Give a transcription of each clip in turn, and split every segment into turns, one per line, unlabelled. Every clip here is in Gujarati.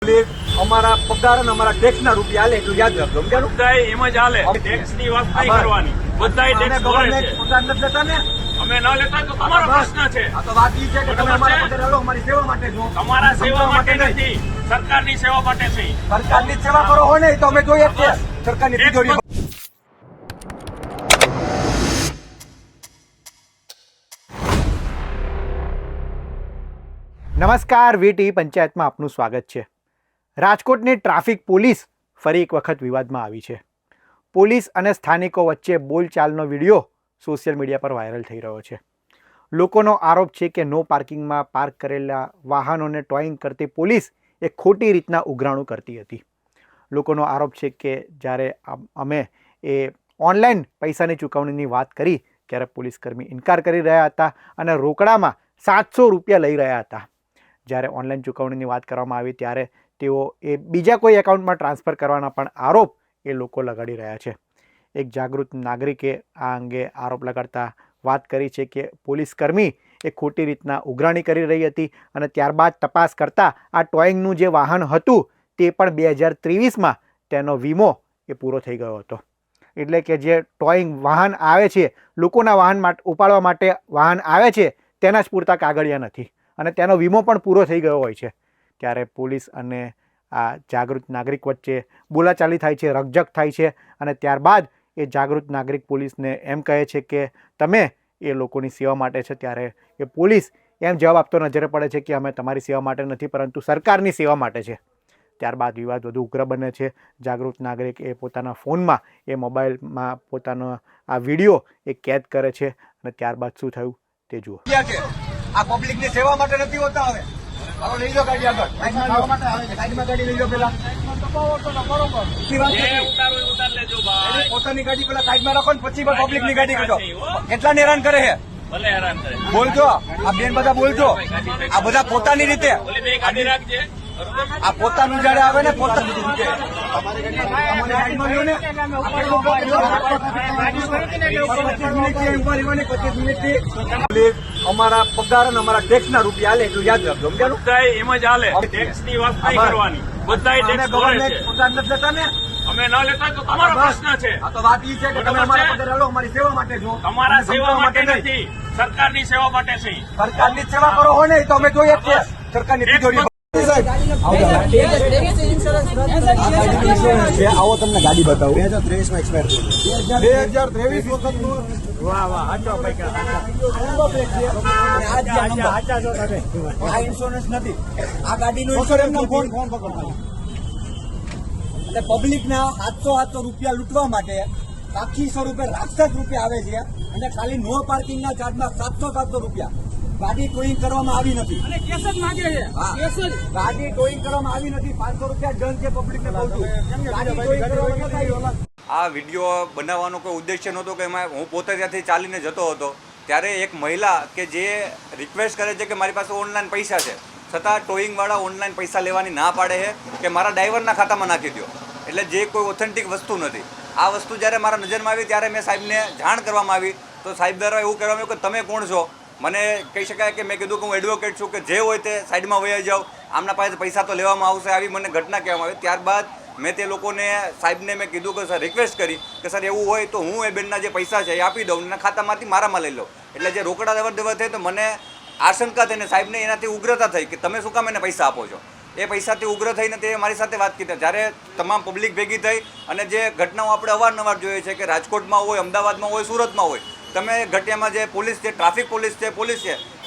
અમારા પગાર અને અમારા ટેક્સ ના રૂપિયા આલે એટલું યાદ રાખજો. સમજાયું?
બધાય એમ જ હાલે. ટેક્સ ની વાત નહીં કરવાની. બધાય ટેક્સ ભરે છે.
પગાર નથી લેતા ને?
અમે ન લેતા તો તમારો પ્રશ્ન છે.
આ તો વાત ઈ છે કે તમે અમારા પગાર આલો, અમારી સેવા માટે છો.
તમારા સેવા માટે નથી, સરકારની સેવા માટે છે.
સરકારની જ સેવા કરો હોય ને તો અમે જોઈએ જ છે. સરકારની તિજોરી
નમસ્કાર, વીટી પંચાયતમાં આપનું સ્વાગત છે. રાજકોટની ટ્રાફિક પોલીસ ફરી એક વખત વિવાદમાં આવી છે. પોલીસ અને સ્થાનિકો વચ્ચે બોલચાલનો વિડીયો સોશિયલ મીડિયા પર વાયરલ થઈ રહ્યો છે. લોકોનો આરોપ છે કે નો પાર્કિંગમાં પાર્ક કરેલા વાહનોને ટોઈંગ કરતી પોલીસ એ ખોટી રીતના ઉઘરાણું કરતી હતી. લોકોનો આરોપ છે કે જ્યારે અમે ઓનલાઈન પૈસાની ચૂકવણીની વાત કરી ત્યારે પોલીસકર્મી ઇનકાર કરી રહ્યા હતા અને રોકડામાં 700 રૂપિયા લઈ રહ્યા હતા. જ્યારે ઓનલાઈન ચૂકવણીની વાત કરવામાં આવી ત્યારે તેઓ બીજા કોઈ એકાઉન્ટમાં ટ્રાન્સફર કરવાના પણ આરોપ એ લોકો લગાડી રહ્યા છે. એક જાગૃત નાગરિકે આ અંગે આરોપ લગાડતા વાત કરી છે કે પોલીસકર્મી એ ખોટી રીતના ઉઘરાણી કરી રહી હતી અને ત્યારબાદ તપાસ કરતાં આ ટોઈંગનું જે વાહન હતું તે પણ 2023માં તેનો વીમો એ પૂરો થઈ ગયો હતો. એટલે કે જે ટોઈંગ વાહન આવે છે, લોકોના વાહન ઉપાડવા માટે વાહન આવે છે, તેના જ પૂરતા કાગળિયા નથી અને તેનો વીમો પણ પૂરો થઈ ગયો હોય છે. ત્યારે પોલીસ અને આ જાગૃત નાગરિક વચ્ચે બોલાચાલી થાય છે, રકઝક થાય છે અને ત્યારબાદ એ જાગૃત નાગરિક પોલીસને એમ કહે છે કે તમે એ લોકોની સેવા માટે છે. ત્યારે એ પોલીસ એમ જવાબ આપતો નજરે પડે છે કે અમે તમારી સેવા માટે નથી પરંતુ સરકારની સેવા માટે છે. ત્યારબાદ વિવાદ વધુ ઉગ્ર બને છે. જાગૃત નાગરિક એ પોતાના ફોનમાં એ મોબાઈલમાં પોતાનો આ વિડીયો એ કેદ કરે છે અને ત્યારબાદ શું થયું તે જુઓ.
આ પબ્લિક ની સેવા માટે નથી હોતા. હવે હવે લઈ લો ગાડી આગળ. સાઈડમાં ગાડી લઈ લો પેલા.
ઉતાર લેજો ભાઈ.
પોતાની ગાડી પેલા સાઈડમાં રાખો ને પછી પબ્લિક ની ગાડી કાઢો. કેટલા હેરાન કરે છે?
ભલે હેરાન કરે.
બોલજો આ બેન, બધા બોલજો. આ બધા પોતાની રીતે.
ઓલી બે ગાડી રાખજે.
આ પોતાનું જયારે આવે ને પોતાની રીતે અમારી સાઈડમાં લ્યો ને. 25 મિનિટથી અમારા પગાર અને અમારા ટેક્સ ના રૂપિયા આલે એટલું યાદ રાખજો. સમજાયું?
બધાય એમ જ હાલે. ટેક્સ ની વાત નહીં કરવાની. બધાય ટેક્સ ભરે છે.
પગાર નથી લેતા ને?
અમે ન લેતા તો તમારો પ્રશ્ન છે.
આ તો વાત ઈ છે કે તમે અમારા પગાર આલો, અમારી સેવા માટે છો.
તમારા સેવા માટે નથી, સરકારની સેવા માટે છે.
સરકારની જ સેવા કરો હોય ને તો અમે જોઈએ જ છે. સરકારની તિજોરી આવો તમને ગાડી બતાવું. 2023 માં એક્સપાયર થઈ 2023 વખતનું. વાહ વાહ, હાચો પૈકા. આ ઇન્સ્યોરન્સ નથી. આ ગાડીનો ઇન્સ્યોરન્સ ફોન પકડતા એટલે પબ્લિક ના 700 રૂપિયા લૂંટવા માટે સાક્ષી સ્વરૂપે રાક્ષસ રૂપિયા આવે છે અને ખાલી નો પાર્કિંગ ના ચાર્જમાં 700 રૂપિયા. ગાડી ટોઈંગ કરવામાં આવી નથી અને કેસ જ માંગે છે. ગાડી ટોઈંગ કરવામાં આવી નથી. 500 રૂપિયા દંડ છે પબ્લિક ને કહું છું. ગાડી ટોઈંગ કરવામાં નથી આવી.
આ વિડીયો બનાવવાનો કોઈ ઉદ્દેશ્ય નહોતો કે એમાં હું પોતે ત્યાંથી ચાલીને જતો હતો ત્યારે એક મહિલા કે જે રિક્વેસ્ટ કરે છે કે મારી પાસે ઓનલાઈન પૈસા છે છતાં ટોઈંગવાળા ઓનલાઈન પૈસા લેવાની ના પાડે છે કે મારા ડ્રાઈવરના ખાતામાં નાખી દો. એટલે જે કોઈ ઓથેન્ટિક વસ્તુ નથી. આ વસ્તુ જ્યારે મારા નજરમાં આવી ત્યારે મેં સાહેબને જાણ કરવામાં આવી તો સાહેબ દ્વારા એવું કહેવામાં આવ્યું કે તમે કોણ છો? મને કહી શકાય કે મેં કીધું કે હું એડવોકેટ છું, કે જે હોય તે સાઈડમાં વહી જાઓ, આમના પાસે પૈસા તો લેવામાં આવશે. આવી મને ઘટના કહેવામાં આવી. ત્યારબાદ મેં તે લોકોને સાહેબને મેં કીધું કે સર રિક્વેસ્ટ કરી કે સર એવું હોય તો હું એ બેનના જે પૈસા છે એ આપી દઉં અને ખાતામાંથી મારામાં લઈ લઉં. એટલે જે રોકડા દેવર થઈ તો મને આશંકા થઈને સાહેબને એનાથી ઉગ્રતા થઈ કે તમે શું કામ એને પૈસા આપો છો. એ પૈસાથી ઉગ્ર થઈને તે મારી સાથે વાત કરી. જ્યારે તમામ પબ્લિક ભેગી થઈ અને જે ઘટનાઓ આપણે અવારનવાર જોઈએ છે કે રાજકોટમાં હોય, અમદાવાદમાં હોય, સુરતમાં હોય, તમે ઘટિયામાં જે પોલીસ છે, ટ્રાફિક પોલીસ છે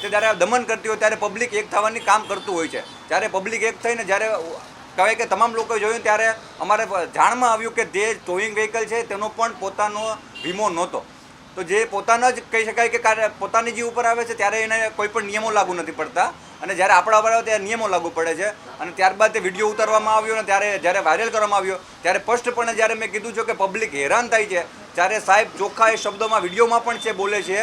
તે જ્યારે દમન કરતી હોય ત્યારે પબ્લિક એક થવાની કામ કરતું હોય છે. જ્યારે પબ્લિક એક થઈને જ્યારે કહેવાય કે તમામ લોકોએ જોયું ત્યારે અમારે જાણમાં આવ્યું કે જે ટોઈંગ વ્હીકલ છે તેનો પણ પોતાનો વીમો નહોતો. તો જે પોતાના જ કહી શકાય કે પોતાની જે ઉપર આવે છે ત્યારે એને કોઈ પણ નિયમો લાગુ નથી પડતા અને જ્યારે આપણા ઉપર આવે ત્યારે નિયમો લાગુ પડે છે. અને ત્યારબાદ તે વિડીયો ઉતારવામાં આવ્યો અને જ્યારે વાયરલ કરવામાં આવ્યો ત્યારે સ્પષ્ટપણે જ્યારે મેં કીધું છે કે પબ્લિક હેરાન થાય છે ત્યારે સાહેબ ચોખ્ખા એ શબ્દોમાં વિડીયોમાં પણ છે બોલે છે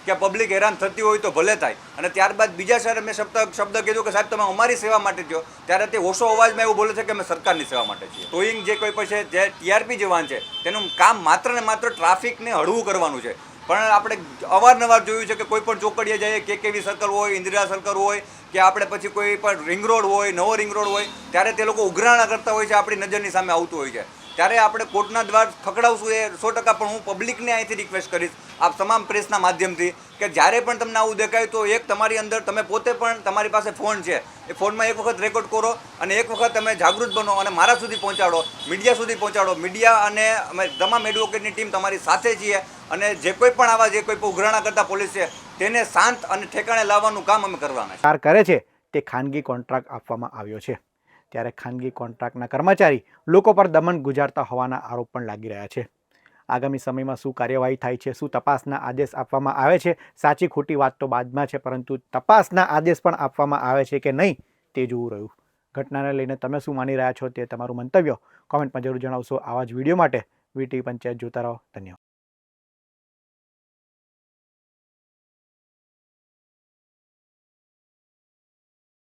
કે પબ્લિક હેરાન થતી હોય તો ભલે થાય. અને ત્યારબાદ બીજા શહેરે મેં શબ્દ કીધું કે સાહેબ તમે અમારી સેવા માટે થયો ત્યારે તે ઓછો અવાજમાં એવું બોલે છે કે અમે સરકારની સેવા માટે છીએ. ટોઈંગ જે કોઈ પછી જે ટીઆરપી જે વાહન છે તેનું કામ માત્ર ને માત્ર ટ્રાફિકને હળવું કરવાનું છે. પણ આપણે અવારનવાર જોયું છે કે કોઈ પણ ચોકડીએ જઈએ, કેકેવી સર્કલ હોય, ઇન્દિરા સર્કલ હોય કે આપણે પછી કોઈ પણ રિંગ રોડ હોય, નવો રિંગ રોડ હોય, ત્યારે તે લોકો ઉઘરાણા કરતા હોય છે, આપણી નજરની સામે આવતું હોય છે. ત્યારે આપણે કોર્ટના દ્વાર ખખડાવશું એ 100%. પણ હું પબ્લિકને અહીંથી રિક્વેસ્ટ કરીશ, આપ તમામ પ્રેસના માધ્યમથી, કે જ્યારે પણ તમને આવું દેખાય તો એક તમારી અંદર તમે પોતે પણ તમારી પાસે ફોન છે, એ ફોનમાં એક વખત રેકોર્ડ કરો અને એક વખત તમે જાગૃત બનો અને મારા સુધી પહોંચાડો, મીડિયા સુધી પહોંચાડો. મીડિયા અને અમે તમામ એડવોકેટની ટીમ તમારી સાથે છીએ અને જે કોઈ પણ આવા જે કોઈ પણ ઉઘરાણા કરતા પોલીસ છે તેને શાંત અને ઠેકાણે લાવવાનું કામ અમે કરવાના છે.
કરે છે તે ખાનગી કોન્ટ્રાક્ટ આપવામાં આવ્યો છે, ત્યારે ખાનગી કોન્ટ્રાક્ટના કર્મચારી લોકો પર દમન ગુજારતા હોવાના આરોપ પણ લાગી રહ્યા છે. આગામી સમયમાં શું કાર્યવાહી થાય છે, શું તપાસના આદેશ આપવામાં આવે છે, સાચી ખોટી વાત તો બાદમાં છે, પરંતુ તપાસના આદેશ પણ આપવામાં આવે છે કે નહીં તે જોવું રહ્યું. ઘટનાને લઈને તમે શું માની રહ્યા છો તે તમારું મંતવ્ય કોમેન્ટમાં જરૂર જણાવશો. આવા જ વિડીયો માટે વીટીવી પંચાયત જોતા રહો. ધન્યવાદ.